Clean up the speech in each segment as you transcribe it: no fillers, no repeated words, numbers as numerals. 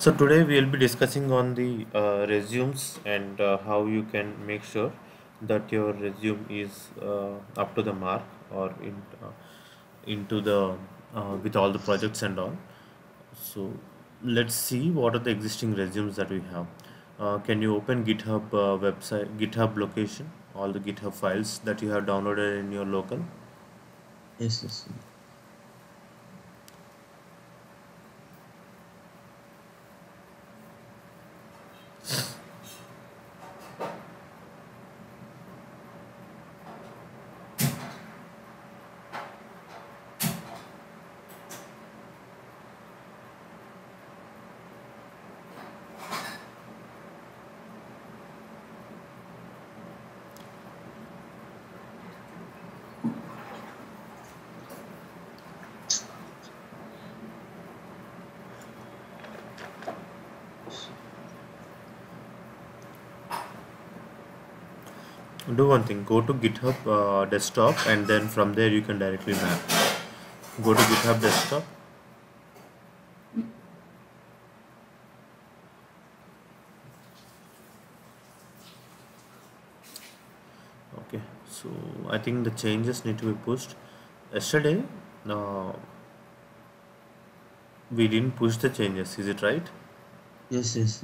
So today we will be discussing on the resumes and how you can make sure that your resume is up to the mark or into the with all the projects and all. So let's see what are the existing resumes that we have. Can you open GitHub website, GitHub location, all the GitHub files that you have downloaded in your local? Yes, yes. Do one thing, go to GitHub desktop and then from there you can directly map. Go to GitHub desktop. Okay, so I think the changes need to be pushed. Yesterday, uh, we didn't push the changes, is it right? Yes, yes.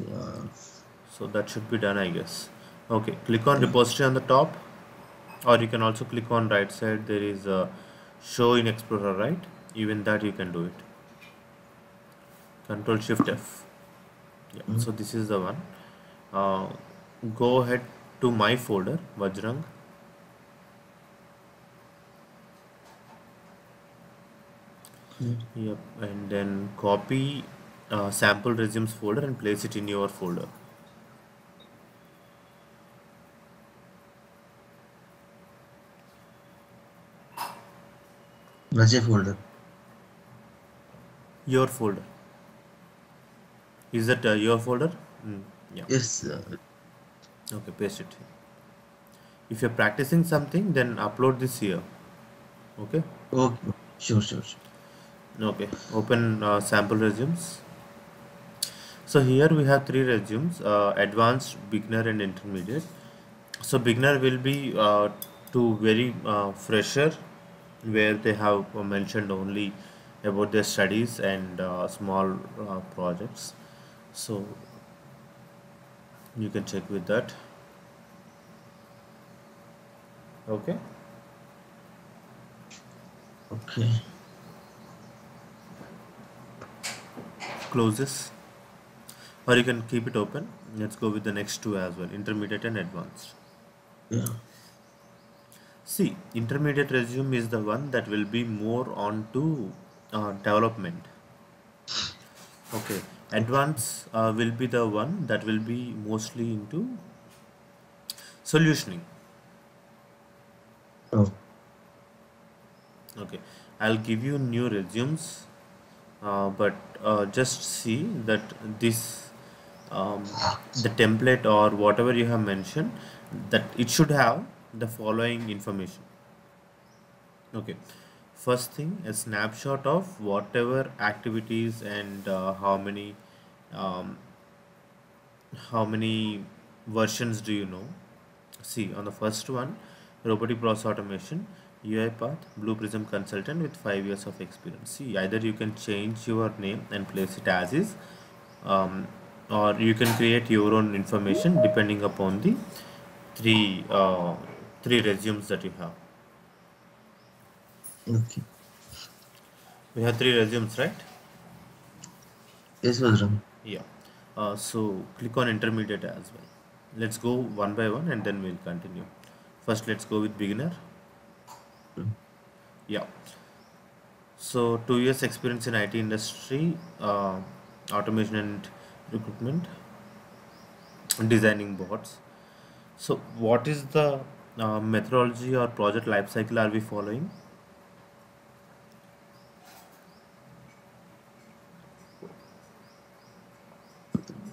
So that should be done, I guess. Okay, click on Yeah. repository on the top, or you can also click on right side. There is a show in Explorer, right? Even that you can do it. Control Shift F. Yeah, Mm. so this is the one. Uh, Go ahead to my folder, Vajrang. Okay. Yep, and then copy sample resumes folder and place it in your folder. Raja folder. Your folder. Is that your folder? Mm, yeah. Yes. Okay, paste it. If you're practicing something, then upload this here. Okay. Okay. Sure, sure, sure. Okay. Open sample resumes. So here we have three resumes: advanced, beginner, and intermediate. So beginner will be to very fresher, where they have mentioned only about their studies and small projects. So you can check with that. Okay. Okay. Close this, or you can keep it open. Let's go with the next two as well: intermediate and advanced. Yeah. See, intermediate resume is the one that will be more on to development. Okay, advanced will be the one that will be mostly into solutioning. Oh. Okay, I'll give you new resumes, but just see that this the template or whatever you have mentioned, that it should have the following information. Okay, first thing, a snapshot of whatever activities and um, how many versions do you know. See, on the first one, robotic process automation, UiPath, Blue Prism consultant with 5 years of experience. See, either you can change your name and place it as is, um, or you can create your own information depending upon the three uh, three resumes that you have. Okay. We have three resumes, right? Yes, Vajram. Yeah. So click on intermediate as well. Let's go one by one and then we'll continue. First, let's go with beginner. Mm. Yeah. So 2 years experience in IT industry, automation and recruitment, designing bots. So what is the methodology or project life cycle are we following?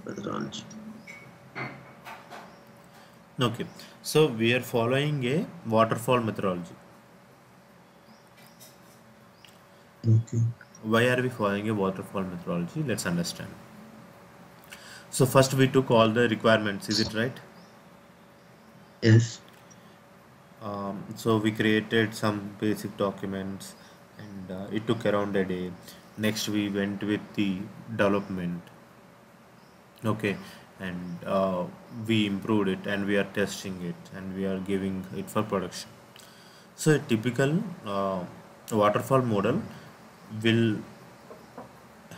Vedranj. Okay. So we are following a waterfall methodology. Okay. Why are we following a waterfall methodology? Let's understand. So first we took all the requirements, is it right? Yes. So we created some basic documents, and it took around a day. Next we went with the development. Okay, and we improved it, and we are testing it, and we are giving it for production. So a typical waterfall model will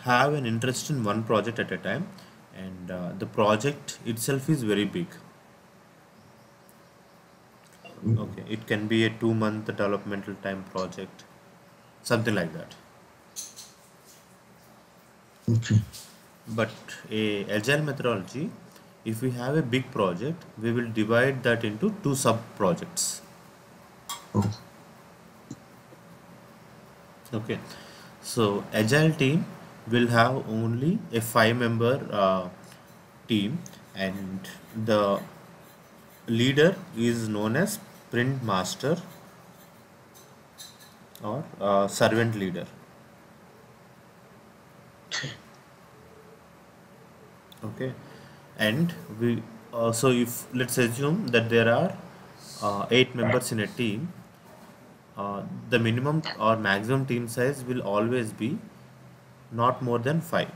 have an interest in one project at a time, and the project itself is very big. Mm, Okay, it can be a 2 month developmental time project, something like that. okay. But a agile methodology, if we have a big project, we will divide that into two sub projects. Oh, Okay, so agile team will have only a 5 member team, and the leader is known as sprint master or servant leader. Okay, and we so if let's assume that there are 8 members in a team, the minimum or maximum team size will always be not more than 5.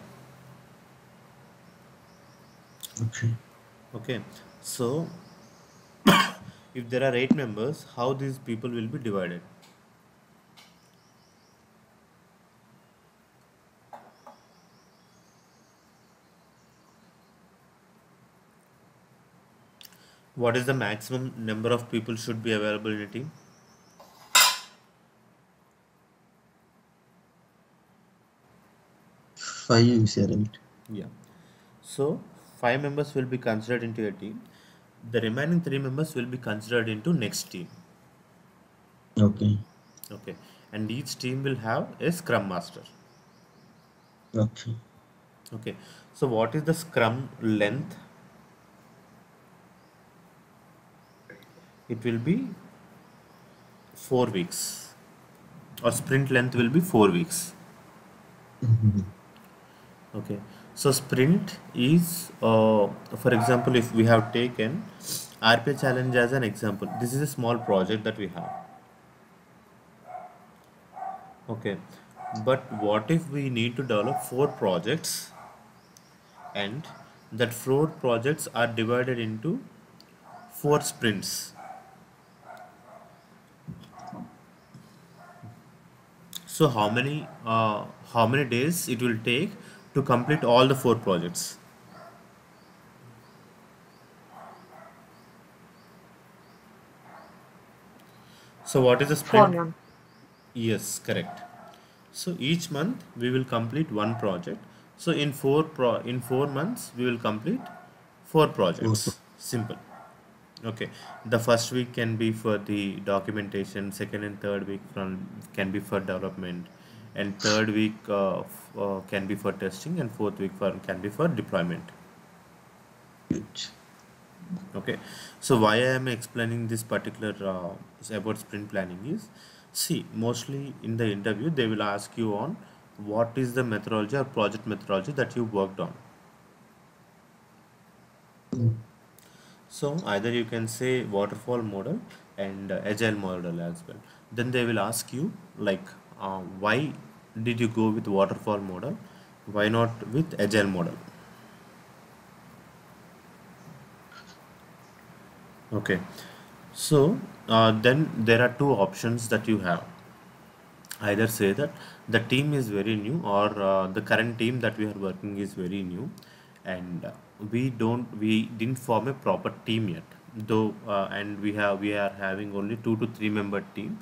okay. Okay, so if there are 8 members, how these people will be divided? What is the maximum number of people should be available in a team? 5 you say, right? Yeah. So 5 members will be considered into a team. The remaining 3 members will be considered into next team. Okay. Okay. And each team will have a scrum master. Okay. Okay. So what is the scrum length? It will be 4 weeks. Or sprint length will be 4 weeks. Mhm. Okay. So sprint is, for example, if we have taken RPA challenge as an example, this is a small project that we have. Okay. But what if we need to develop 4 projects, and that 4 projects are divided into 4 sprints? So how many days it will take to complete all the 4 projects? So what is the For sprint? month. Yes, correct. So each month we will complete one project. So in 4 months we will complete 4 projects. Simple. Okay. The first week can be for the documentation. Second and third week can be for development, and third week can be for testing, and fourth week can be for deployment. Good. Okay. So why I am explaining this particular about sprint planning is, see, mostly in the interview they will ask you on what is the methodology or project methodology that you worked on. Mm, So either you can say waterfall model and agile model as well. Then they will ask you like, why did you go with waterfall model? Why not with agile model? Okay. So then there are two options that you have. Either say that the team is very new, or the current team that we are working is very new, and we didn't form a proper team yet, though, and we are having only 2 to 3 member team,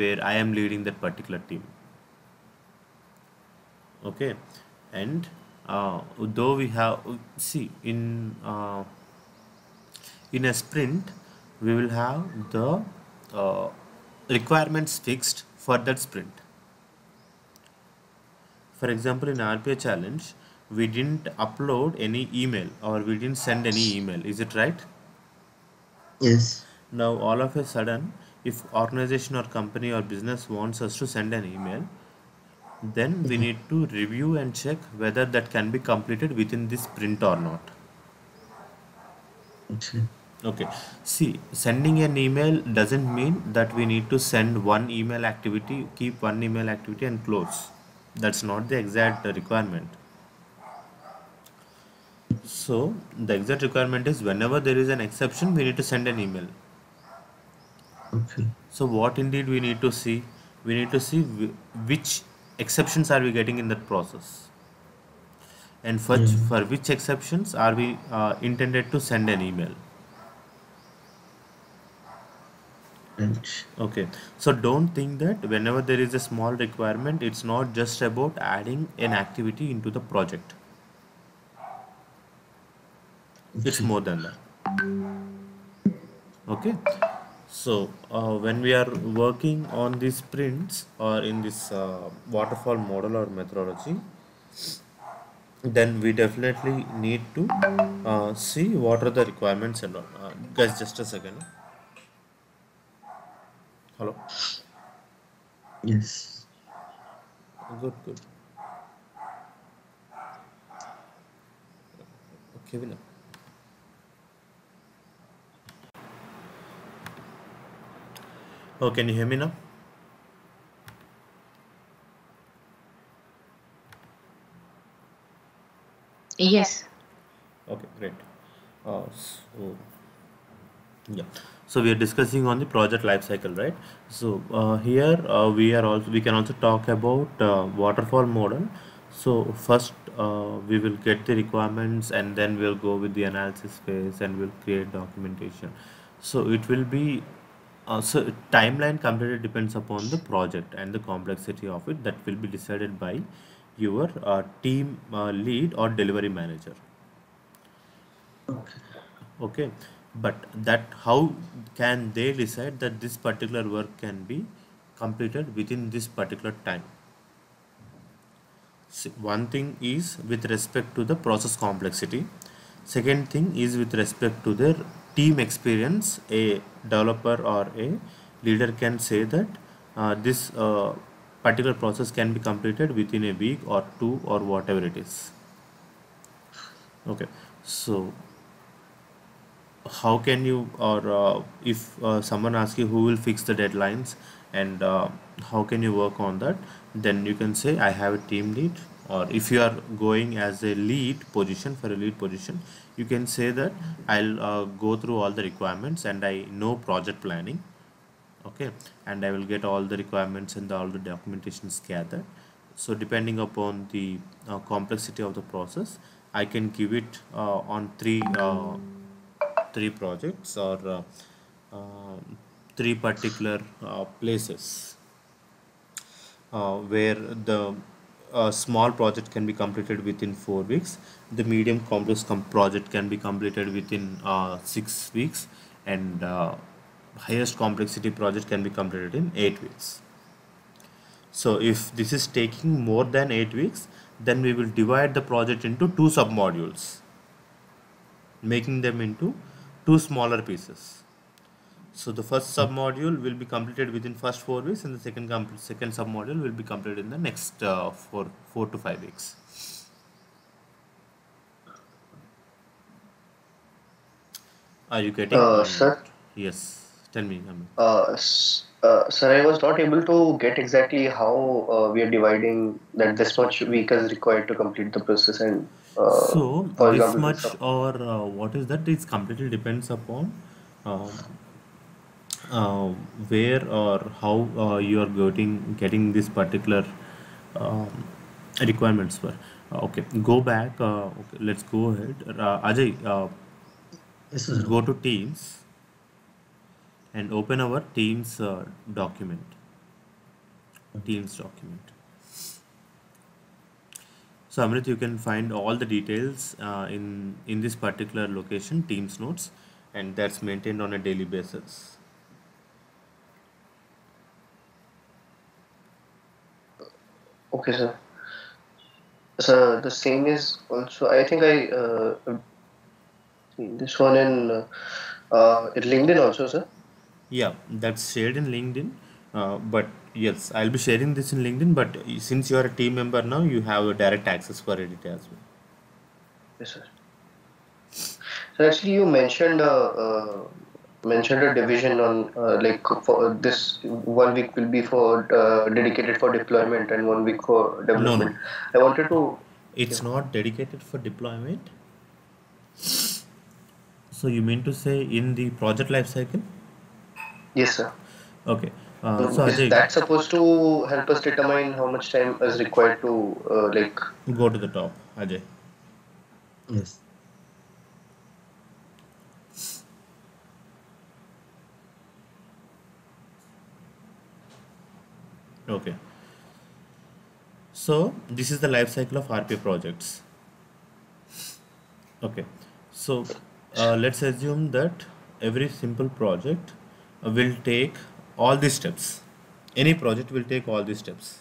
where I am leading that particular team. Okay. And though we have, see, in a sprint we will have the uh, requirements fixed for that sprint. For example, in RPA challenge, we didn't upload any email, or we didn't send any email. Is it right? yes. Now, all of a sudden, if organization or company or business wants us to send an email, then we Mhm. need to review and check whether that can be completed within this sprint or not. Okay. Okay. See, sending an email doesn't mean that we need to send one email activity, keep one email activity and close. That's not the exact requirement. So, the exact requirement is whenever there is an exception, we need to send an email. Okay. So, what indeed we need to see? We need to see which exceptions are we getting in that process, and Yeah. for which exceptions are we intended to send an email. Right. Okay, so don't think that whenever there is a small requirement, it's not just about adding an activity into the project. It's Okay. more than that. Okay, so when we are working on these sprints or in this waterfall model or methodology, then we definitely need to see what are the requirements and all. Guys, just a second. Hello. Yes. Good, good. Okay, Vinay. Oh, can you hear me now? Yes. Okay, great. So yeah, so we are discussing on the project life cycle, right? So here we can also talk about waterfall model. So first we will get the requirements and then we'll go with the analysis phase and we'll create documentation. So it will be so timeline completely depends upon the project and the complexity of it, that will be decided by your team lead or delivery manager. Okay. Okay, but that how can they decide that this particular work can be completed within this particular time? One thing is with respect to the process complexity. Second thing is with respect to their team experience. A developer or a leader can say that this particular process can be completed within a week or two or whatever it is. Okay, so how can you, or if someone asks you who will fix the deadlines and how can you work on that, then you can say I have a team lead. Or if you are going as a lead position, for a lead position, you can say that I'll go through all the requirements and I know project planning. Okay, and I will get all the requirements and all the documentations gathered. So depending upon the complexity of the process, I can give it on three projects or three particular places where the small project can be completed within 4 weeks, the medium complex project can be completed within 6 weeks, and highest complexity project can be completed in 8 weeks. So if this is taking more than 8 weeks, then we will divide the project into two submodules, making them into two smaller pieces. So the first submodule will be completed within first 4 weeks, and the second submodule will be completed in the next 4 to 5 weeks. Are you getting or not? Sir, Yes. Tell me, Amit. sir, I was not able to get exactly how we are dividing that this much week is required to complete the process, and So for this example, the much sub. or what is that? It completely depends upon um, uh, where or how you are getting this particular um, requirements for. Okay, go back. Okay, let's go ahead. Ajay, Yes, sir. go to Teams and open our Teams document. Okay. Teams document. So Amrit, you can find all the details in this particular location, Teams notes, and that's maintained on a daily basis. Okay, sir. So the same is also. I think I see this one in LinkedIn also, sir. Yeah, that's shared in LinkedIn. But yes, I'll be sharing this in LinkedIn. But since you are a team member now, you have a direct access for it as well. Yes, sir. So actually, you mentioned a division on like for this 1 week will be for dedicated for deployment and 1 week for No, no, development. I wanted to, it's yeah. not dedicated for deployment. So you mean to say in the project life cycle? Yes, sir. Okay. So So is Ajay, that supposed to help us determine how much time is required to like? go to the top, Ajay. Yes. Okay. So this is the life cycle of RPA projects. Okay. So let's assume that every simple project will take all these steps. Any project will take all these steps.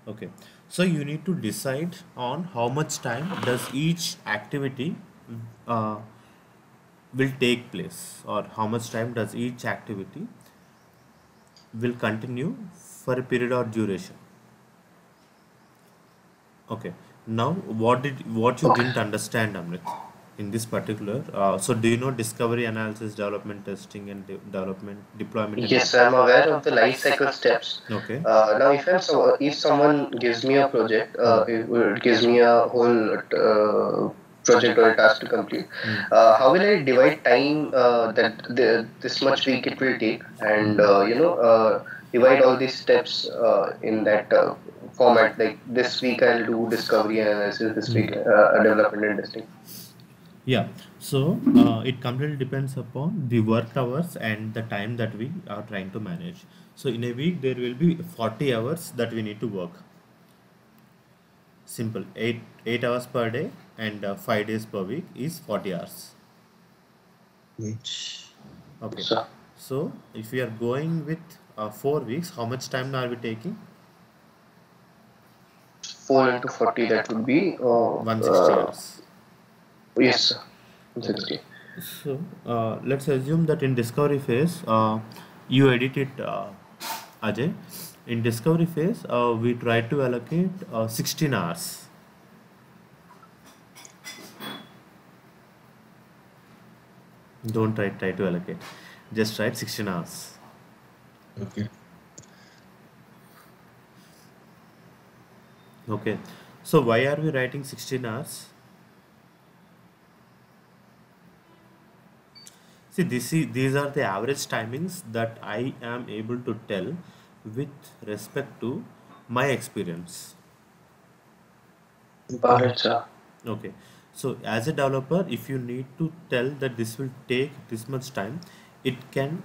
Okay. So you need to decide on how much time does each activity uh, will take place, or how much time does each activity will continue for a period or duration. Okay. Now, what you Okay. didn't understand, Amrit, in this particular? So, do you know discovery, analysis, development, testing, and development, deployment, and Yes, I'm aware of the life cycle steps. okay. Now, if someone gives me a project, it gives me a whole project or a task to complete, how will I divide time that this much week it will take, and divide all these steps in that format? Like this week I'll do discovery and analysis. This week development and testing. Yeah, so it completely depends upon the work hours and the time that we are trying to manage. So in a week, there will be 40 hours that we need to work. Simple, 8 hours per day, and 5 days per week is 40 hours. Which Okay, So so if we are going with 4 weeks, how much time are we taking? 4 into 40, that would be 160 hours. yes, sir. Okay. 60. So let's assume that in discovery phase, you edit it, Ajay. In discovery phase, we try to allocate 16 hours. Don't try to allocate. Just write 16 hours. okay. Okay. So why are we writing 16 hours? See, these are the average timings that I am able to tell with respect to my experience. Got Okay. it, sir. Okay, so as a developer, if you need to tell that this will take this much time, it can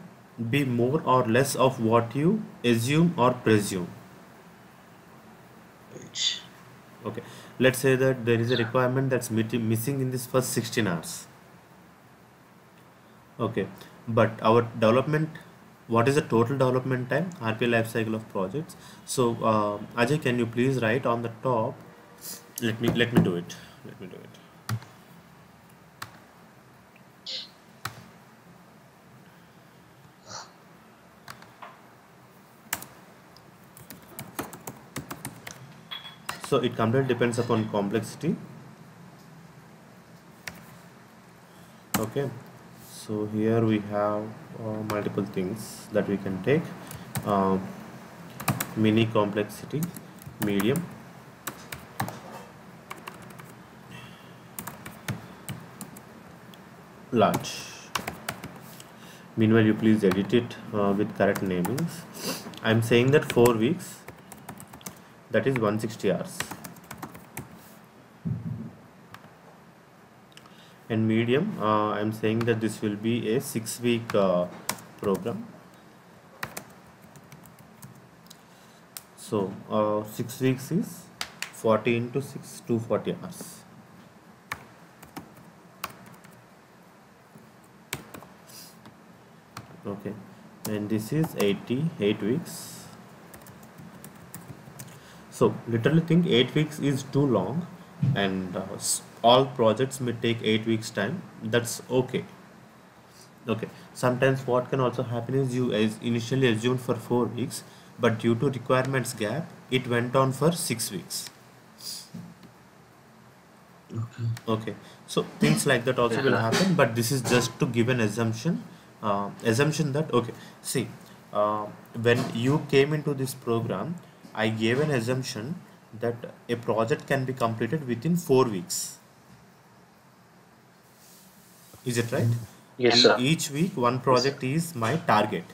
be more or less of what you assume or presume. Which Okay, let's say that there is a requirement that's missing in this first 16 hours. Okay, but our development, what is the total development time, RPA life cycle of projects? So, Ajay, can you please write on the top? Let me do it. Let me do it. So it completely depends upon complexity. Okay, so here we have multiple things that we can take. Um, Mini complexity, medium, large. Meanwhile, you please edit it with correct namings. I'm saying that 4 weeks, that is 160 hours. And medium, I'm saying that this will be a 6-week program. So 6 weeks is 40 into 6, 240 hours. Okay, and this is 88 weeks. So literally think 8 weeks is too long, and all projects may take 8 weeks time. That's okay. Okay, sometimes what can also happen is you as initially assumed for 4 weeks, but due to requirements gap, it went on for 6 weeks. Okay. Okay, so things like that also Yes, will sir. happen, but this is just to give an assumption that okay, see, uh, when you came into this program, I gave an assumption that a project can be completed within 4 weeks. Is it right? Yes, sir. Each week, one Yes, sir. project is my target.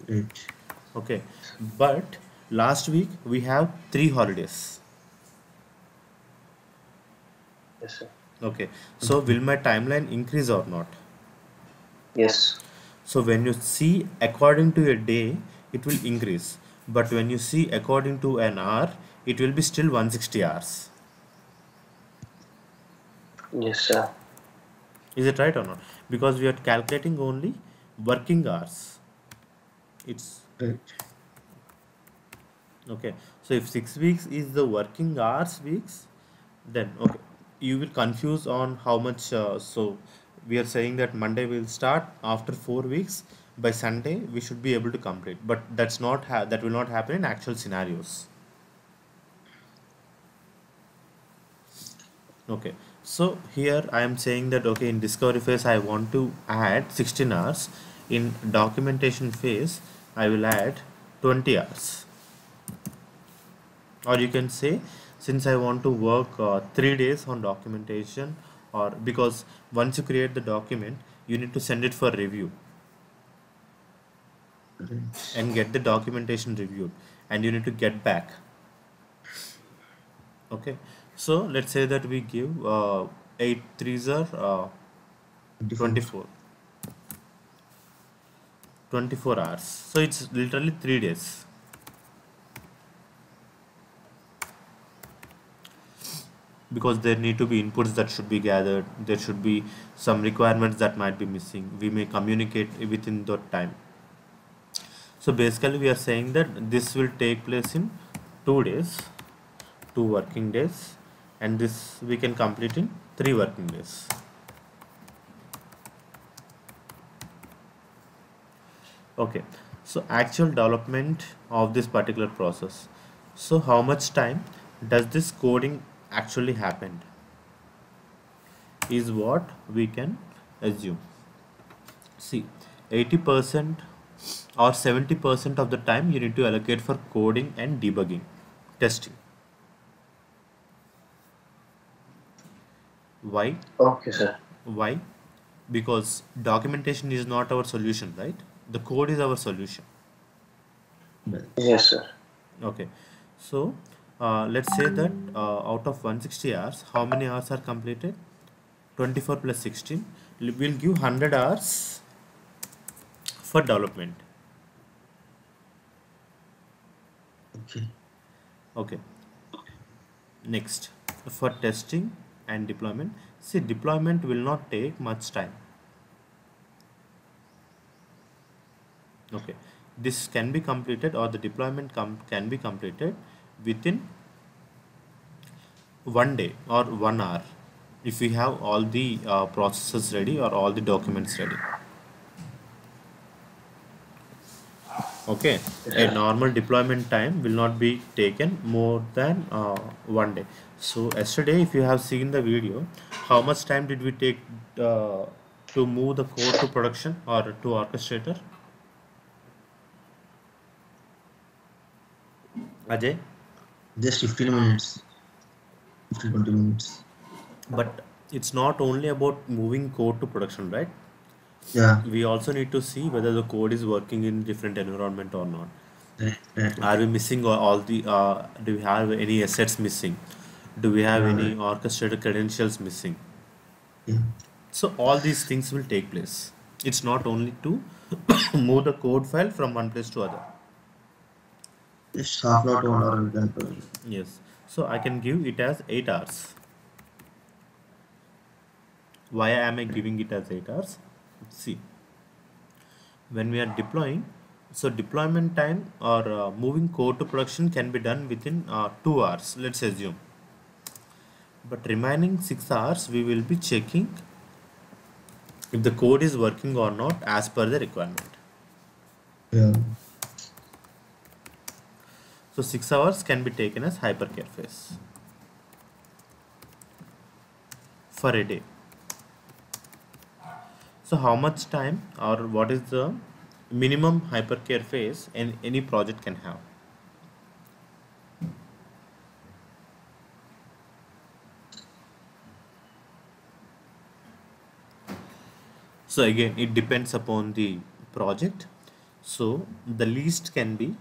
Right. Okay, but last week we have 3 holidays. Yes, sir. Okay, so will my timeline increase or not? Yes. So when you see according to a day, it will increase. But when you see according to an hour, it will be still 160 hours. Yes, sir. Is it right or not? Because we are calculating only working hours. It's Right. okay. So if 6 weeks is the working hours weeks, then okay, you will confuse on how much. So we are saying that Monday will start after 4 weeks. By Sunday, we should be able to complete. But that will not happen in actual scenarios. Okay, so here I am saying that okay, in discovery phase I want to add 16 hours. In documentation phase, I will add 20 hours. Or you can say, since I want to work 3 days on documentation, or because once you create the document, you need to send it for review Right. and get the documentation reviewed, and you need to get back. Okay, so let's say that we give 8 threes are 24. 24. 24 hours, so it's literally 3 days. Because there need to be inputs that should be gathered, there should be some requirements that might be missing, we may communicate within that time. So basically we are saying that this will take place in 2 days, 2 working days, and this we can complete in 3 working days. Okay, so actual development of this particular process. So how much time does this coding actually happen is what we can assume. See, 80% or 70% of the time you need to allocate for coding and debugging, testing. Why? Okay, sir. Why? Because documentation is not our solution, right? The code is our solution. Right. Yes, sir. Okay, so let's say that out of 160 hours, how many hours are completed? 24 plus 16. We'll give 100 hours for development. Okay. Okay, next, for testing and deployment. See, deployment will not take much time. Okay, this can be completed, or the deployment can be completed within 1 day or 1 hour if we have all the processes ready or all the documents ready. Okay, Yes, a sir. normal deployment time will not be taken more than 1 day. So yesterday, if you have seen the video, how much time did we take uh, to move the code to production or to orchestrator? Ajay? Just 15 minutes. 15, 20 minutes. But it's not only about moving code to production, right? Yeah. We also need to see whether the code is working in different environment or not. Right. Right. Are we missing all the do we have any assets missing? Do we have Yeah. any Right. orchestrator credentials missing? Yeah. So all these things will take place. It's not only to move the code file from one place to other. Just half an hour to 1 hour we can provide. Yes. So I can give it as 8 hours. Why am I giving it as 8 hours? See, when we are deploying, so deployment time or moving code to production can be done within 2 hours, let's assume. But remaining 6 hours, we will be checking if the code is working or not as per the requirement. Yeah. So 6 hours can be taken as hypercare phase. for a day. So how much time or what is the minimum hypercare phase any project can have? So again, it depends upon the project. So the least can be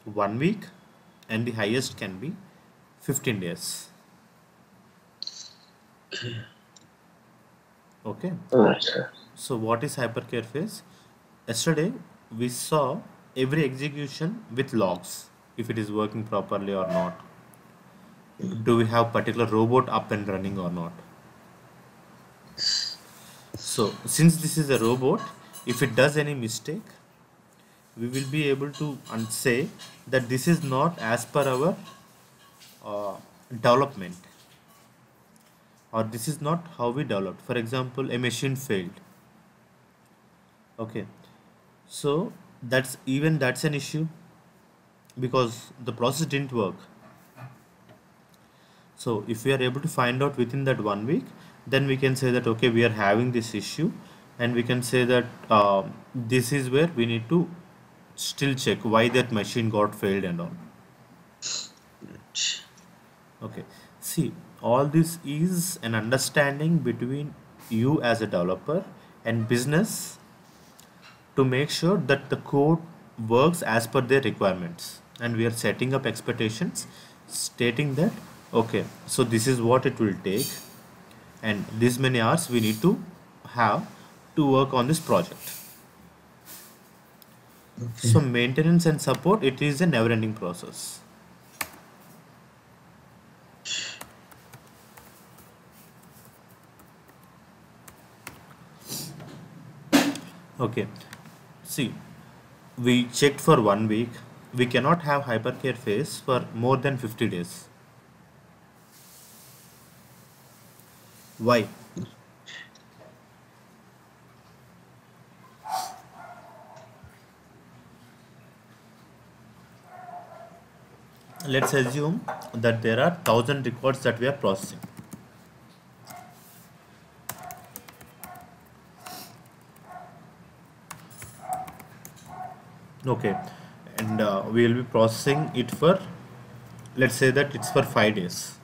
1 week and the highest can be 15 days. Okay. Sir. So what is hypercare phase? Yesterday we saw every execution with logs, if it is working properly or not. Do we have particular robot up and running or not? So since this is a robot, if it does any mistake, we will be able to say that this is not as per our development, or this is not how we developed. For example, a machine failed. Okay, so that's an issue because the process didn't work. So if we are able to find out within that 1 week, then we can say that okay, we are having this issue, and we can say that this is where we need to still check why that machine got failed and all. Okay, see, all this is an understanding between you as a developer and business to make sure that the code works as per their requirements, and we are setting up expectations stating that okay, so this is what it will take and this many hours we need to have to work on this project. So Okay. maintenance and support, it is a never ending process. Okay, see, we checked for 1 week. We cannot have hypercare phase for more than 50 days. Why? Let's assume that there are 1,000 records that we are processing. Okay, and we will be processing it for, let's say that it's for 5 days.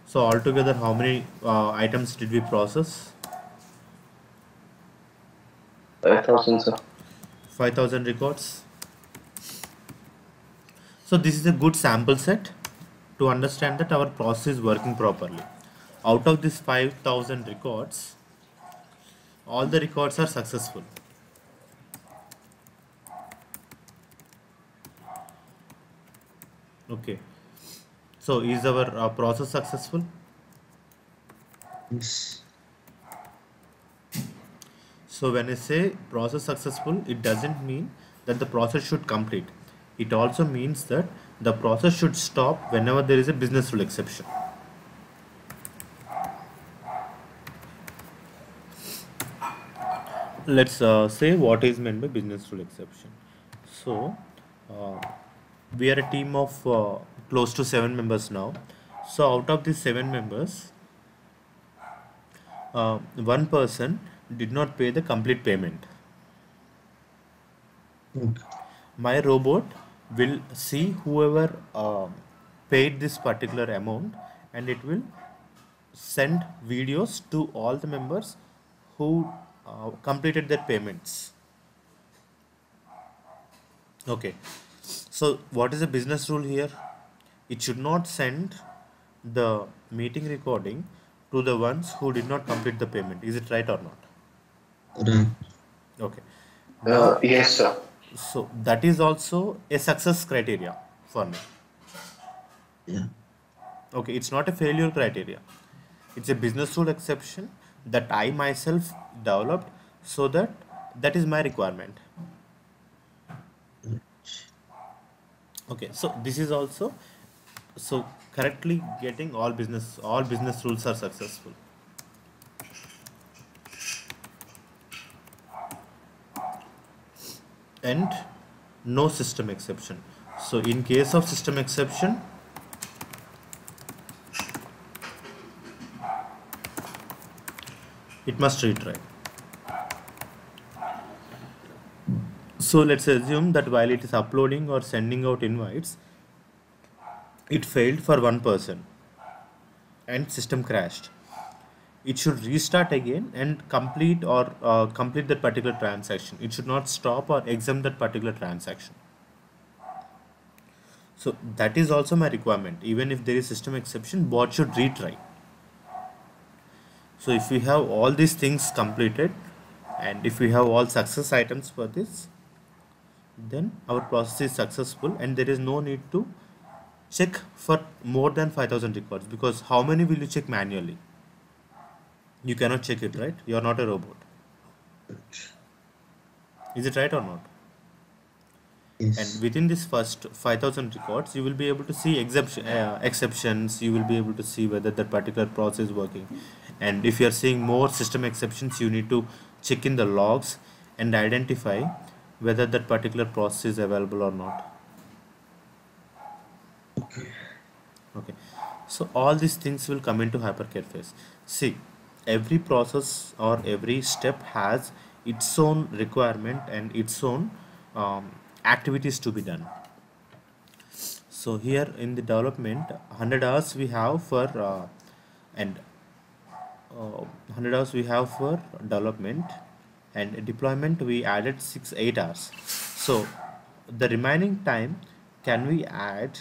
So altogether, how many items did we process? 5,000, sir. 5,000 records. So this is a good sample set to understand that our process is working properly. Out of these 5,000 records, all the records are successful. Okay. So is our process successful? Yes. So when I say process successful, it doesn't mean that the process should complete. It also means that the process should stop whenever there is a business rule exception. Let's say what is meant by business rule exception. So uh, we are a team of close to 7 members now. So out of these 7 members, one person did not pay the complete payment. Okay. My robot will see whoever paid this particular amount, and it will send videos to all the members who completed their payments. Okay, so what is the business rule here? It should not send the meeting recording to the ones who did not complete the payment. Is it right or not? Right. Okay, now, Yes, sir. so that is also a success criteria for me. Yeah. Okay, it's not a failure criteria. It's a business rule exception that I myself developed, so that that is my requirement. Okay, so this is also, so correctly getting all business rules are successful. And no system exception. So in case of system exception, it must retry. So let's assume that while it is uploading or sending out invites, it failed for one person and system crashed. It should restart again and complete that particular transaction. It should not stop or exempt that particular transaction. So that is also my requirement. Even if there is system exception, bot should retry. So if we have all these things completed and if we have all success items for this, then our process is successful and there is no need to check for more than 5000 records, because how many will you check manually? You cannot check it, right? You are not a robot. Is it right or not? And Yes. within this first 5000 records, you will be able to see exceptions. You will be able to see whether that particular process is working. And if you are seeing more system exceptions, you need to check in the logs and identify whether that particular process is available or not. Okay. Okay, so all these things will come into hypercare phase. See, every process or every step has its own requirement and its own activities to be done. So here in the development, 100 hours we have for and 100 hours we have for development, and deployment we added 8 hours. So the remaining time can we add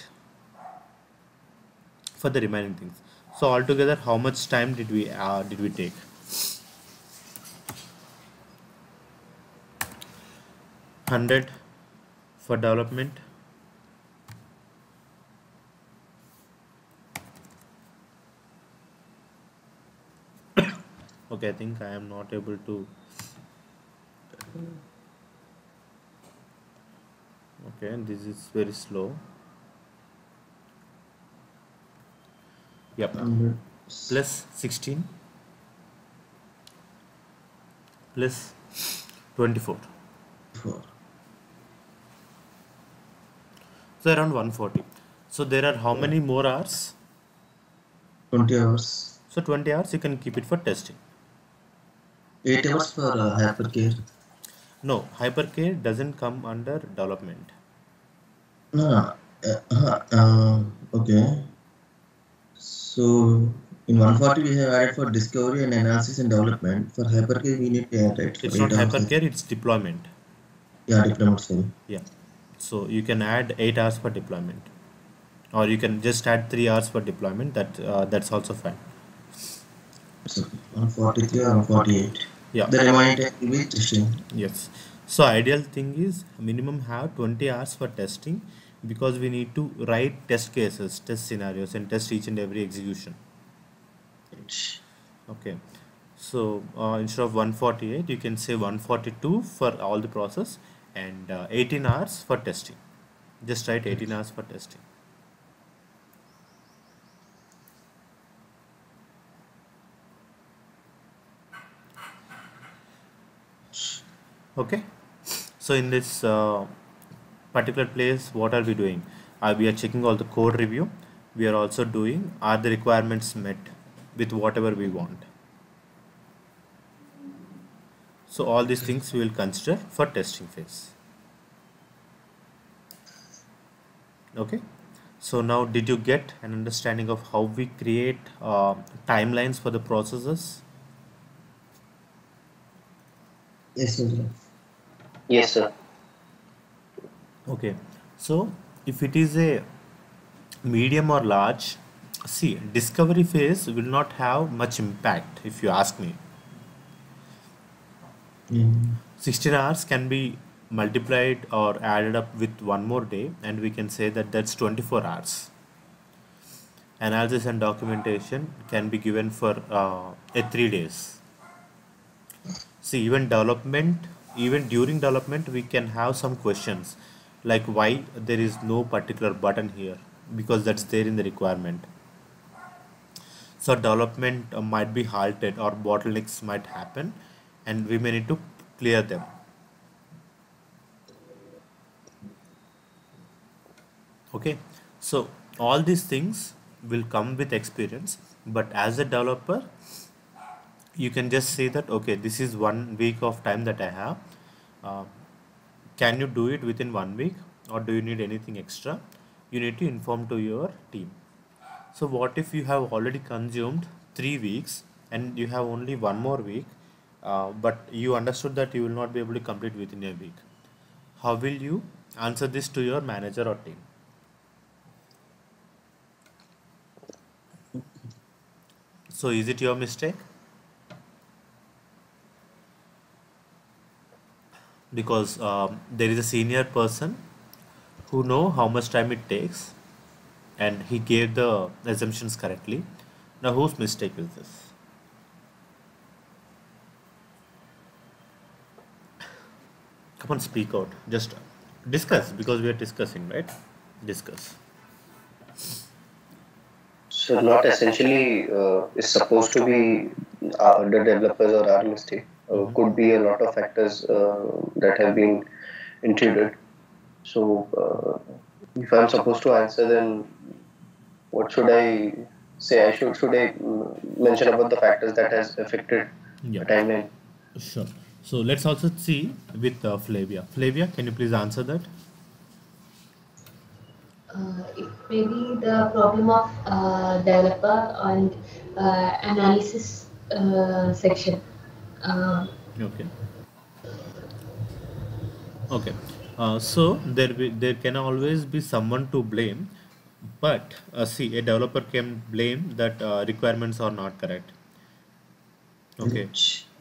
for the remaining things? So altogether, how much time did we take? 100 for development, okay, I think I am not able to. Okay, this is very slow. Yep, 100 plus 16 plus 24, for so around 140. So there are how many more hours? 20 hours. So 20 hours you can keep it for testing. 8 hours for hypercare. No, hypercare doesn't come under development. No, okay. So in 140 we have added for discovery and analysis and development. For hypercare we need to add, right, for It's not 8 hours. hypercare, it's deployment. Yeah, deployment, sorry. Yeah, so you can add 8 hours for deployment, or you can just add 3 hours for deployment. That's also fine. So 143 or 148. Yeah. The remaining time will be testing. Yes. So ideal thing is minimum have 20 hours for testing, because we need to write test cases, test scenarios, and test each and every execution. Okay. So instead of 148, you can say 142 for all the process, and 18 hours for testing. Just write 18 hours for testing. Okay. So in this particular place, what are we doing? We are checking all the code review. We are also doing, are the requirements met with whatever we want. So all these things we will consider for testing phase. Okay. So now, did you get an understanding of how we create timelines for the processes? Yes, sir. Yes, sir. Okay. So if it is a medium or large, see, discovery phase will not have much impact if you ask me. Mm. 16 hours can be multiplied or added up with one more day, and we can say that that's 24 hours. Analysis and documentation can be given for 3 days. See, even during development, we can have some questions like why there is no particular button here, because that's there in the requirement. So development might be halted or bottlenecks might happen, and we may need to clear them. Okay, so all these things will come with experience, but as a developer, you can just say that, okay, this is 1 week of time that I have. uh, can you do it within 1 week, or do you need anything extra? You need to inform to your team. So what if you have already consumed 3 weeks and you have only one more week, but you understood that you will not be able to complete within a week? How will you answer this to your manager or team? So is it your mistake? Because there is a senior person who know how much time it takes, and he gave the assumptions correctly. Now whose mistake is this? Come on, speak out. Just discuss, because we are discussing, right? Discuss. So not essentially is supposed to be the developers or our mistake. Could be a lot of factors that have been intruded. So if I'm supposed to answer, then what should I say? I should mention about the factors that has affected Yeah, the timeline? sure. So let's also see with Flavia. Flavia, can you please answer that? It may be the problem of developer and analysis section. Okay. Okay. So there can always be someone to blame, but see, a developer can blame that requirements are not correct. Okay.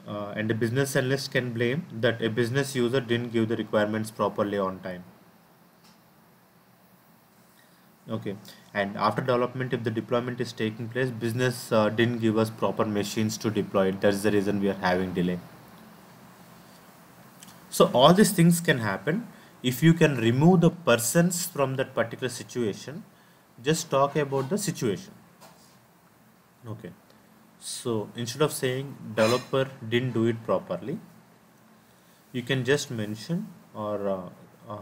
And a business analyst can blame that a business user didn't give the requirements properly on time. Okay. And after development, if the deployment is taking place, business didn't give us proper machines to deploy it. That's the reason we are having delay. So all these things can happen. If you can remove the persons from that particular situation, just talk about the situation. Okay. So instead of saying developer didn't do it properly, you can just mention, or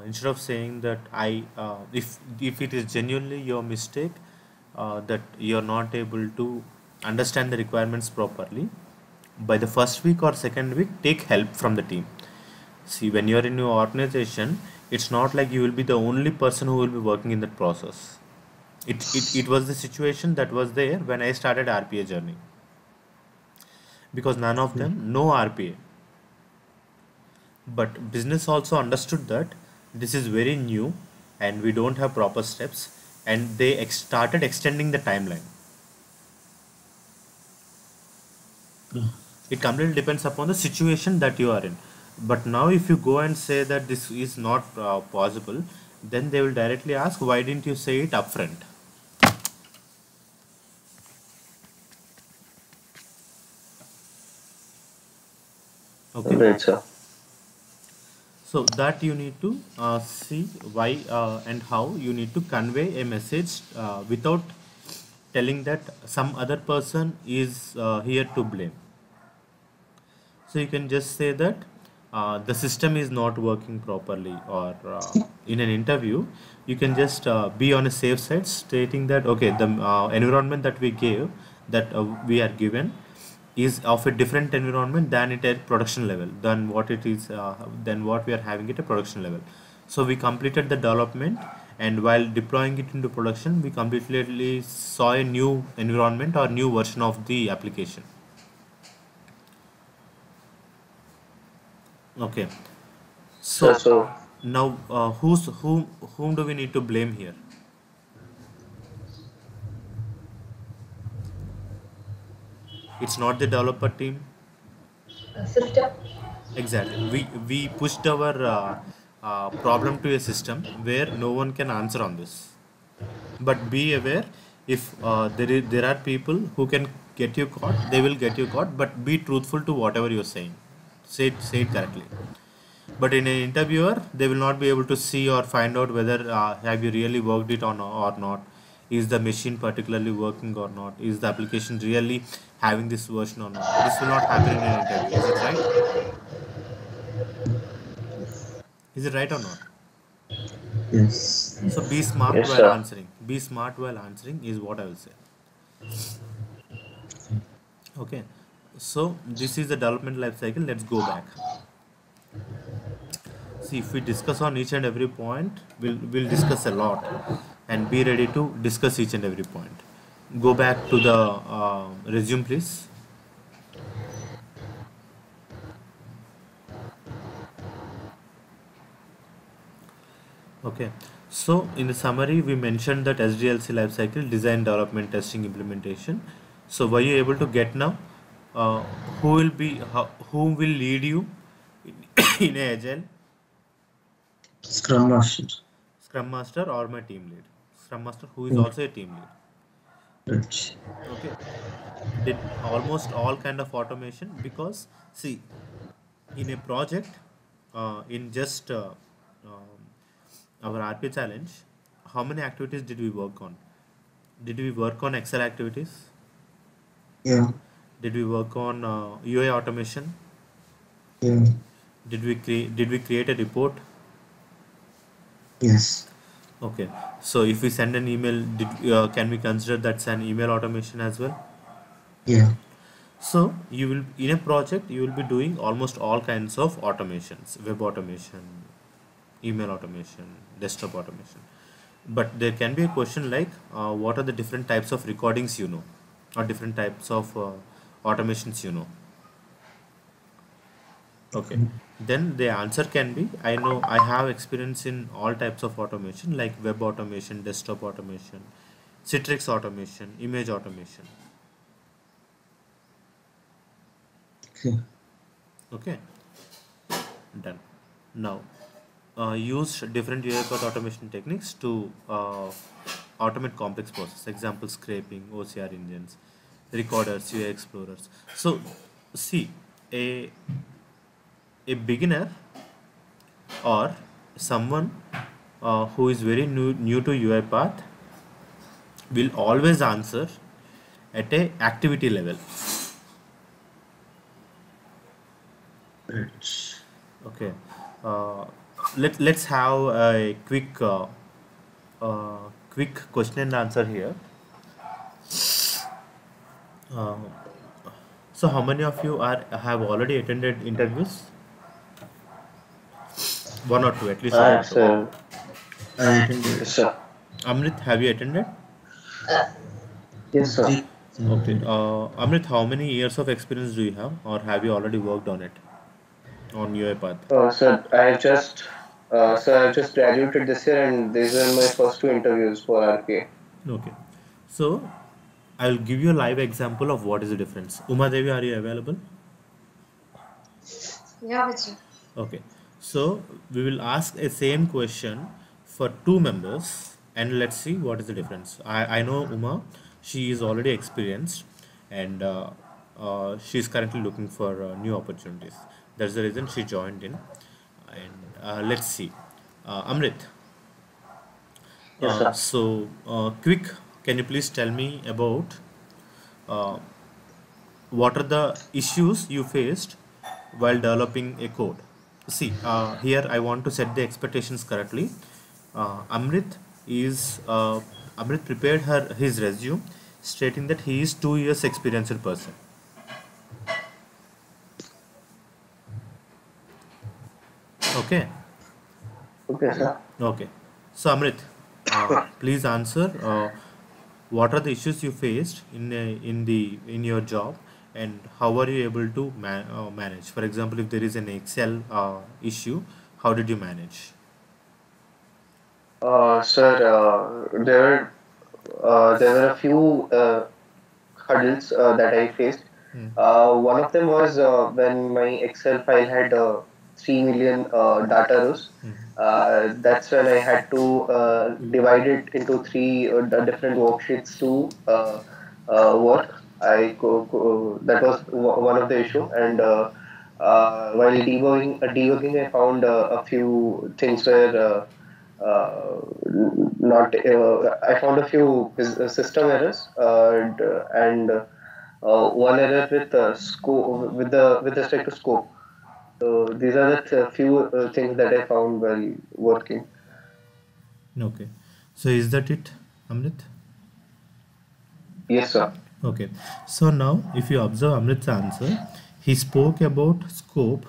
instead of saying that if it is genuinely your mistake, that you're not able to understand the requirements properly, by the first week or second week, take help from the team. See, when you're in your organization, it's not like you will be the only person who will be working in that process. It was the situation that was there when I started RPA journey, because none of them know RPA. But business also understood that this is very new and we don't have proper steps, and they started extending the timeline. It completely depends upon the situation that you are in. But now if you go and say that this is not possible, then they will directly ask, why didn't you say it upfront? Okay. Right, sir. So that you need to see why and how you need to convey a message without telling that some other person is here to blame. So you can just say that the system is not working properly, or in an interview, you can just be on a safe side, stating that, okay, the environment that we gave, that we are given, is of a different environment than it at production level, than what it is, than what we are having it at production level. So we completed the development, and while deploying it into production, we completely saw a new environment or new version of the application. Okay. So, So now, whom do we need to blame here? It's not the developer team. System. Exactly. We pushed our problem to a system where no one can answer on this. But be aware, if there are people who can get you caught, they will get you caught. But be truthful to whatever you're saying. Say it correctly. But in an interviewer, they will not be able to see or find out whether have you really worked it on or not. Is the machine particularly working or not? Is the application really having this version or not? This will not happen in an interview. Is it right? Is it right or not? Yes. So be Yes. smart yes, while sir. answering. Be smart while answering is what I will say. Okay. So this is the development life cycle. Let's go back. See, if we discuss on each and every point, we'll discuss a lot, and be ready to discuss each and every point. Go back to the resume, please. Okay. So in the summary, we mentioned that SDLC lifecycle: design, development, testing, implementation. So were you able to get now? Uh, who will be who will lead you in a agile? Scrum Master. Scrum master or my team lead? Scrum master who is Yeah, also a team lead. right. Okay. Did almost all kind of automation, because see, in a project, in just our RP challenge, how many activities did we work on? Did we work on Excel activities? Yeah, Did we work on UI automation? yeah, Did we create a report? yes, Okay. So if we send an email, can we consider that's an email automation as well? yeah. So you will, in a project, you will be doing almost all kinds of automations: web automation, email automation, desktop automation. But there can be a question like, what are the different types of recordings you know, or different types of automations you know? Okay. Then the answer can be, I know I have experience in all types of automation, like web automation, desktop automation, Citrix automation, image automation. Okay. Okay. Done. Now, use different UI path automation techniques to automate complex processes. Example: scraping, OCR engines, recorders, UI explorers. So, see, a a beginner or someone who is very new to UiPath will always answer at a activity level. Right. Okay. Uh, let's have a quick question and answer here. Uh, so how many of you are have already attended interviews? One or two, at least one or two. So I attended yes, sir. Amrit, have you attended? Yes, sir. three. I Okay. attended. Amrit, how many years of experience do you have, or have you already worked on it on UiPath? I've just graduated this year, and these were my first two interviews for RPA. Okay. So I'll give you a live example of what is the difference. Uma Devi, are you available? Yeah, Vijay. Okay. So we will ask a same question for two members, and let's see what is the difference. I know Uma, she is already experienced, and she is currently looking for new opportunities. That's the reason she joined in. And let's see. Amrit, Yes, sir. quick, can you please tell me about uh, what are the issues you faced while developing a code? See, here I want to set the expectations correctly. Amrit is Amrit prepared his resume stating that he is 2 years experienced person. Okay. Okay, sir. Okay. So Amrit, please answer. What are the issues you faced in your job, and how are you able to manage? For example, if there is an Excel issue, how did you manage? Sir, there were a few hurdles that I faced. One of them was when my Excel file had 3 million data rows. That's when I had to divide it into three different worksheets to work. That was one of the issue, and while debugging, I found a few things where not I found a few system errors and one error with scope with respect to scope. So these are the few things that I found while working. Okay. So is that it, Amrit? Yes, sir. Okay. So now, if you observe Amrit's answer, he spoke about scope,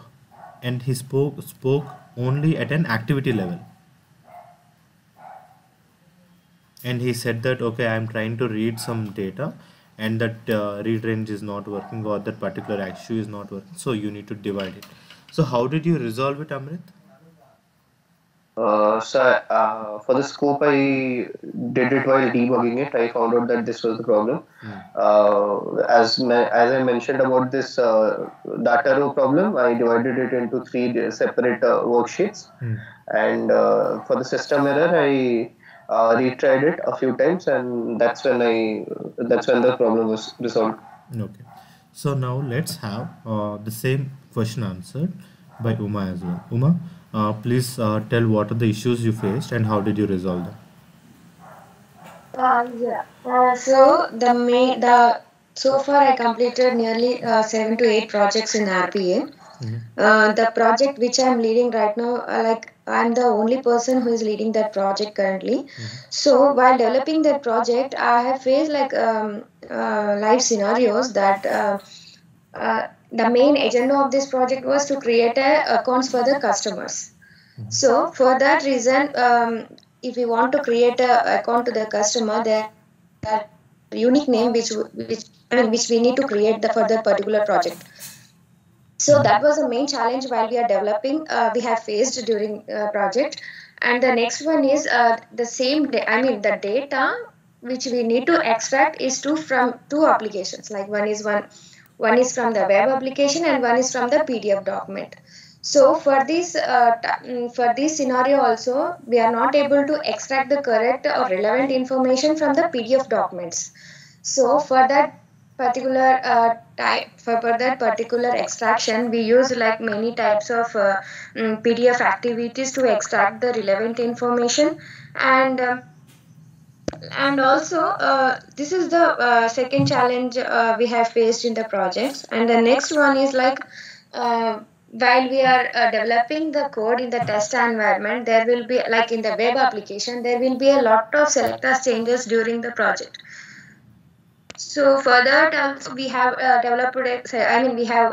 and he spoke only at an activity level. And he said that, okay, I'm trying to read some data, and that read range is not working, or that particular issue is not working. So you need to divide it. So how did you resolve it, Amrit? For the scope, I did it while debugging it. I found out that this was the problem. As I mentioned about this data row problem, I divided it into three separate worksheets. And for the system error, I retried it a few times, and that's when the problem was resolved. Okay. So now let's have the same question answered by Uma as well. Uma, please tell what are the issues you faced and how did you resolve them? Yeah. So so far I completed nearly 7 to 8 projects in RPA. The project which I'm leading right now, like I'm the only person who is leading that project currently. So while developing that project, I have faced like live scenarios that the main agenda of this project was to create accounts for the customers. So for that reason, if we want to create a account to the customer, there are unique name which we need to create for that particular project. So that was the main challenge while we are developing. We have faced during project, and the next one is the same. The data which we need to extract is from two applications. Like one is from the web application and one is from the PDF document. So for this scenario also, we are not able to extract the correct or relevant information from the PDF documents. So for that particular for that particular extraction, we use like many types of PDF activities to extract the relevant information. And also this is the second challenge we have faced in the projects. And the next one is like while we are developing the code in the test environment, there will be like in the web application, there will be a lot of selectors changes during the project. So for that also we have we have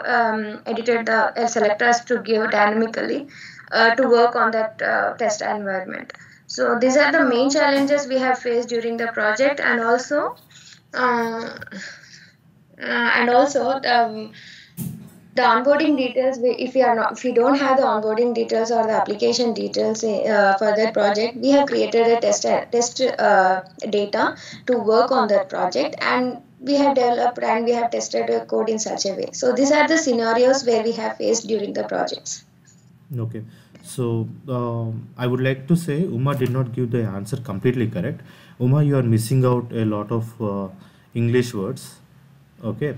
edited the selectors to give dynamically to work on that test environment. So these are the main challenges we have faced during the project. And also uh, the onboarding details, if we don't have the onboarding details or the application details for that project, we have created a test data to work on that project, and we have developed and we have tested a code in such a way. So these are the scenarios where we have faced during the projects. Okay. So I would like to say Uma did not give the answer completely correct. Uma, you are missing out a lot of English words. Okay.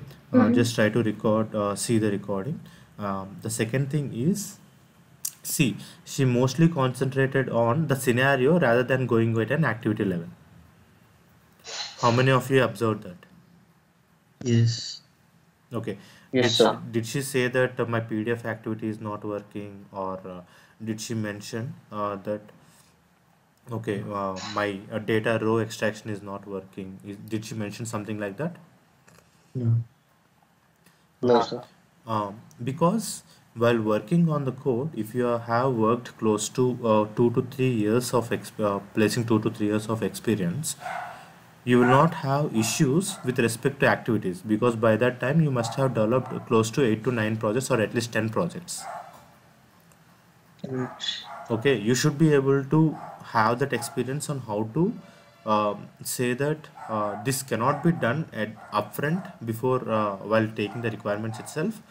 Just try to see the recording. The second thing is, see, she mostly concentrated on the scenario rather than going with an activity level. How many of you observed that? Yes. Okay. Yes, sir. Did she say that my PDF activity is not working, or did she mention that, okay, my data row extraction is not working? Did she mention something like that? No. No, Okay. sir. Because while working on the code, if you have worked close to 2 to 3 years of placing 2 to 3 years of experience, you will not have issues with respect to activities, because by that time you must have developed close to 8 to 9 projects, or at least 10 projects. Right. Okay, you should be able to have that experience on how to say that this cannot be done at upfront before while taking the requirements itself,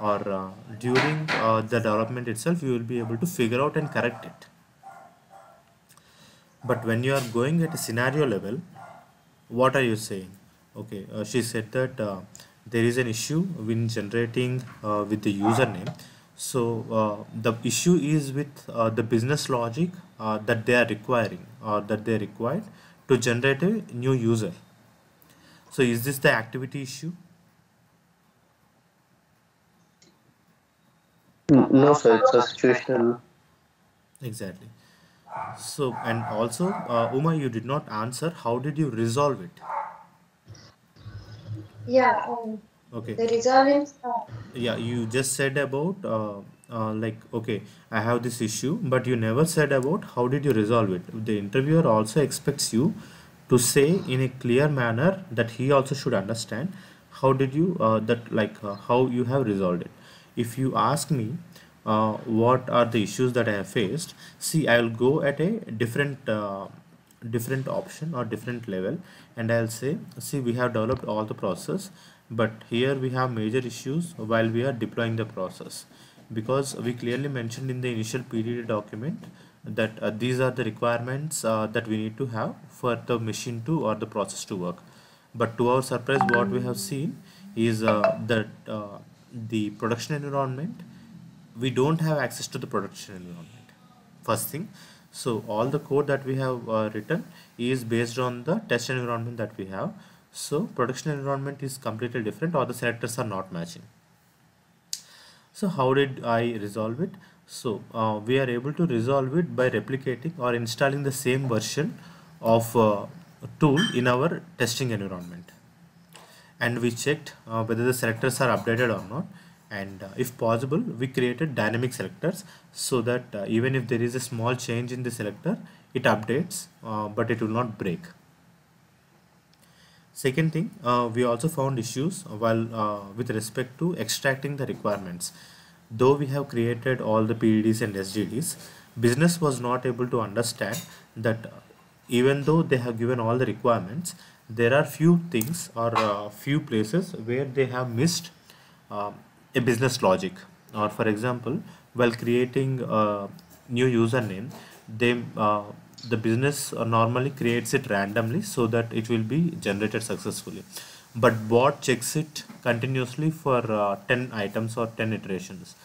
or during the development itself, you will be able to figure out and correct it. But when you are going at a scenario level, what are you saying? Okay, she said that there is an issue when generating with the username. So the issue is with the business logic that they are requiring, or that they are required to generate a new user. So is this the activity issue? No, sir. It's a situational. Exactly. So, and also, Uma, you did not answer. How did you resolve it? Yeah, Okay. the resolving. Yeah, you just said about like, okay, I have this issue, but you never said about how did you resolve it. The interviewer also expects you to say in a clear manner that he also should understand how did you that like how you have resolved it. If you ask me what are the issues that I have faced, see, I will go at a different option or different level, and I'll say, see, we have developed all the process, but here we have major issues while we are deploying the process, because we clearly mentioned in the initial PDD document that these are the requirements that we need to have for the machine to or the process to work. But to our surprise, what we have seen is that the production environment, we don't have access to the production environment, first thing. So all the code that we have written is based on the test environment that we have. So production environment is completely different, or the selectors are not matching. So how did I resolve it? So we are able to resolve it by replicating or installing the same version of tool in our testing environment, and we checked whether the selectors are updated or not, and if possible we created dynamic selectors, so that even if there is a small change in the selector, it updates, but it will not break. Second thing, we also found issues while with respect to extracting the requirements. Though we have created all the PDDs and SDDs, business was not able to understand that even though they have given all the requirements, there are few things or few places where they have missed uh, a business logic. Or for example, while creating a new username, they the business normally creates it randomly so that it will be generated successfully, but bot checks it continuously for 10 items or 10 iterations.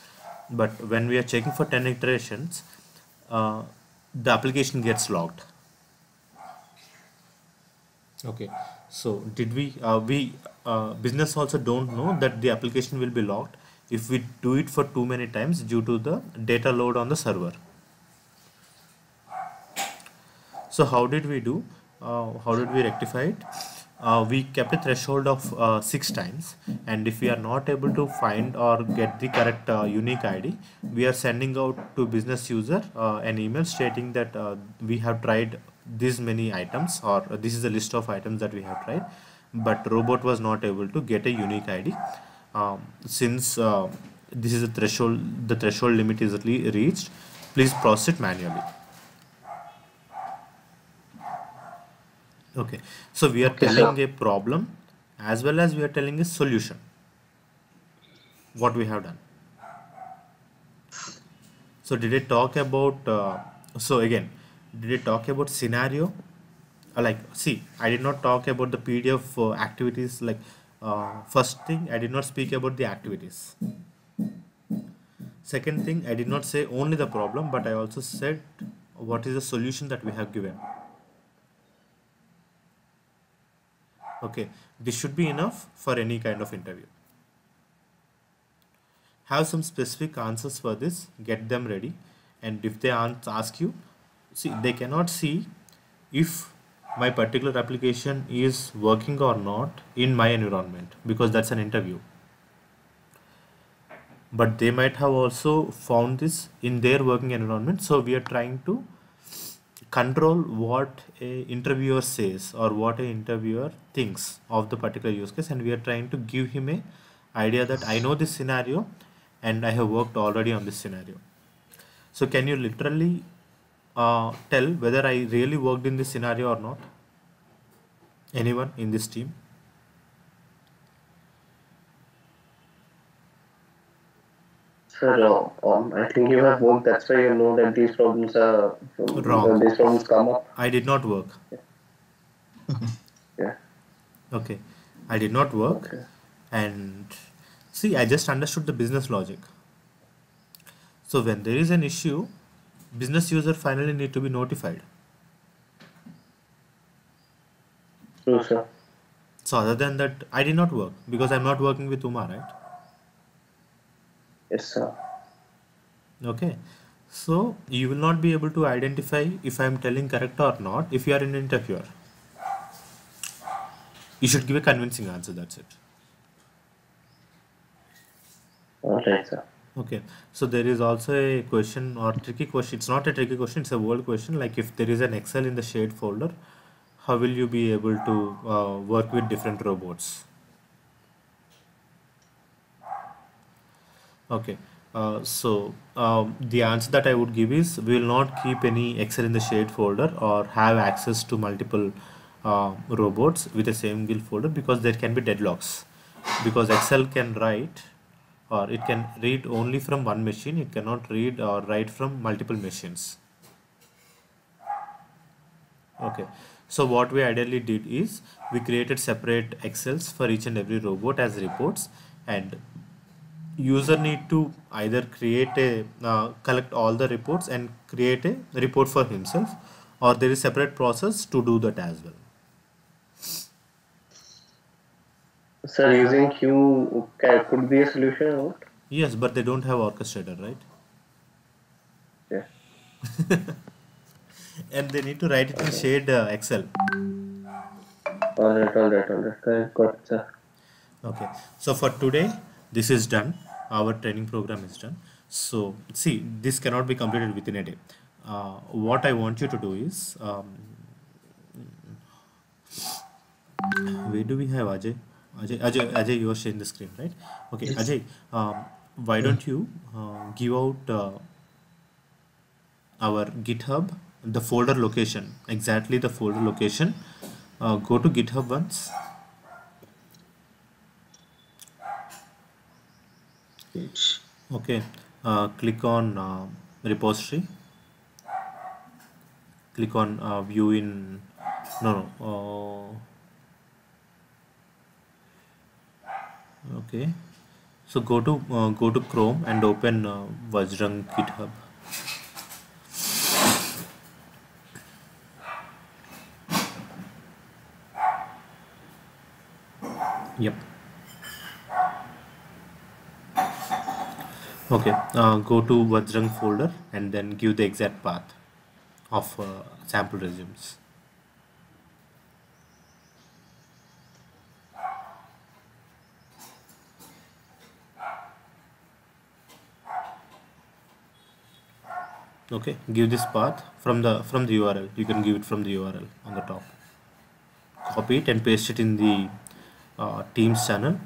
But when we are checking for 10 iterations, uh, the application gets locked. Okay, so did we business also don't know that the application will be locked if we do it for too many times due to the data load on the server. So how did we do? How did we rectify it? We kept a threshold of 6 times, and if we are not able to find or get the correct unique ID, we are sending out to business user an email stating that we have tried these many items, or this is a list of items that we have tried, but robot was not able to get a unique ID. Since this is a threshold, the threshold limit is reached. Please process it manually. Okay, so we are Okay, telling sir. a problem as well as we are telling a solution, what we have done. So did it talk about, so again, did it talk about scenario? Like, see, I did not talk about the PDF activities. Like, first thing, I did not speak about the activities. Second thing, I did not say only the problem, but I also said what is the solution that we have given. Okay, this should be enough for any kind of interview. Have some specific answers for this, get them ready, and if they ask you, see, they cannot see if my particular application is working or not in my environment, because that's an interview, but they might have also found this in their working environment. So we are trying to control what a interviewer says or what a interviewer thinks of the particular use case, and we are trying to give him a idea that I know this scenario and I have worked already on this scenario. So can you literally tell whether I really worked in this scenario or not? Anyone in this team? Sir, I think you have worked. That's why you know that Wrong. these problems come up. I did not work. Yeah. Okay, I did not work, Okay. and see, I just understood the business logic. So when there is an issue, business user finally need to be notified. True, sir. So other than that, I did not work because I'm not working with Uma, right? Yes, sir. Okay. So you will not be able to identify if I'm telling correct or not if you are an interviewer. You should give a convincing answer, that's it. All right, sir. Okay, so there is also a question or tricky question. It's not a tricky question, it's a word question. Like if there is an Excel in the shared folder, how will you be able to work with different robots? Okay, the answer that I would give is we will not keep any Excel in the shared folder or have access to multiple robots with the same guild folder because there can be deadlocks. Because Excel can write or it can read only from one machine, it cannot read or write from multiple machines. Okay, so what we ideally did is we created separate Excels for each and every robot as reports, and user need to either create a collect all the reports and create a report for himself, or there is separate process to do that as well. Sir, using queue could be a solution or what? Yes, but they don't have orchestrator, right? Yeah. And they need to write it in shared Excel. All right. Correct, got it, sir. Okay, so for today this is done, our training program is done. So see, this cannot be completed within a day. What I want you to do is where do we have Ajay? Ajay, you are sharing the screen, right? Okay, Yes. Ajay, why don't you give out our GitHub, the folder location, exactly the folder location. Go to GitHub once. Page. Okay, click on repository. Click on view in okay, so go to Chrome and open Vajrang GitHub. Yep. Okay, go to Vajrang folder and then give the exact path of sample resumes. Okay, give this path from the URL. You can give it from the URL on the top. Copy it and paste it in the Teams channel.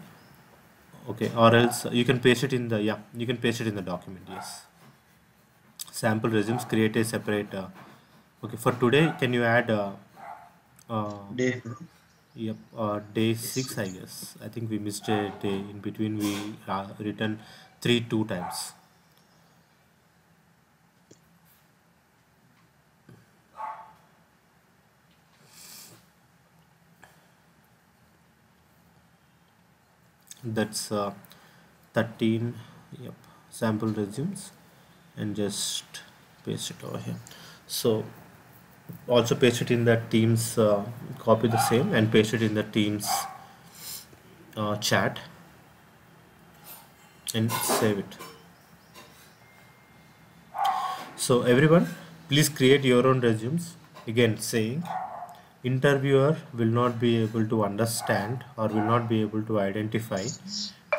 Okay, or else you can paste it in the you can paste it in the document. Yes, sample resumes, create a separate okay, for today can you add Day 4. yep, day 6, I guess. I think we missed a day in between. We written 3 2 times. That's 13. Yep, sample resumes, and just paste it over here. So also paste it in the Teams, copy the same and paste it in the Teams chat and save it. So everyone, please create your own resumes. Again saying, interviewer will not be able to understand or will not be able to identify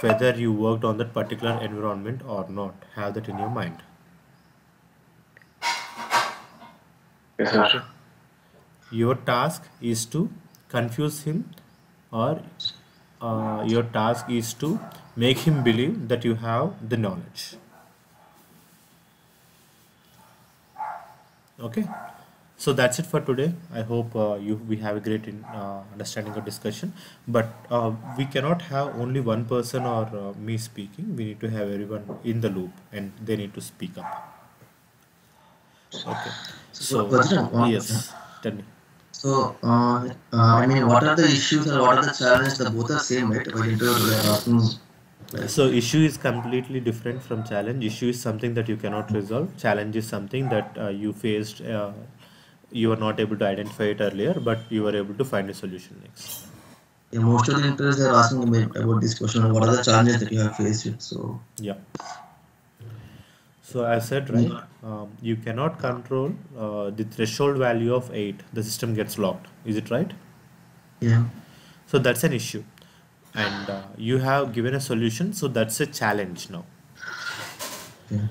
whether you worked on that particular environment or not. Have that in your mind. Yes, sir. Your task is to confuse him, or your task is to make him believe that you have the knowledge. Okay, so that's it for today. I hope we have a great understanding or discussion, but we cannot have only one person or me speaking. We need to have everyone in the loop and they need to speak up. Okay, so Vajra, yes, tell me. so, I mean, what are the issues or what are the challenges? The both are same, right? While interview, we are asking, like, So issue is completely different from challenge. Issue is something that you cannot resolve. Challenge is something that you faced. You were not able to identify it earlier, but you were able to find a solution next. yeah, most of the interviews are asking about this question. What are the challenges that you have faced with? So, Yeah. So I said, right, you cannot control the threshold value of 8. The system gets locked. Is it right? yeah, So that's an issue. And you have given a solution. So that's a challenge now. Okay.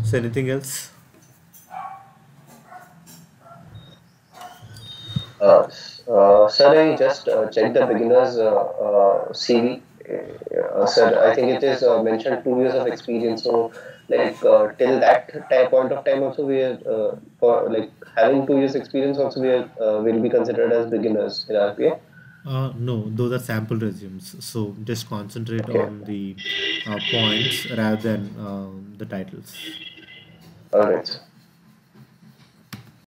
So anything else? Sir, I just checked the beginner's CV. Sir, I think it is mentioned 2 years of experience. So, like till that point of time, also we are for like having 2 years experience. Also, we are will be considered as beginners in RPA. No, those are sample resumes. So just concentrate Okay. on the points rather than the titles. All right.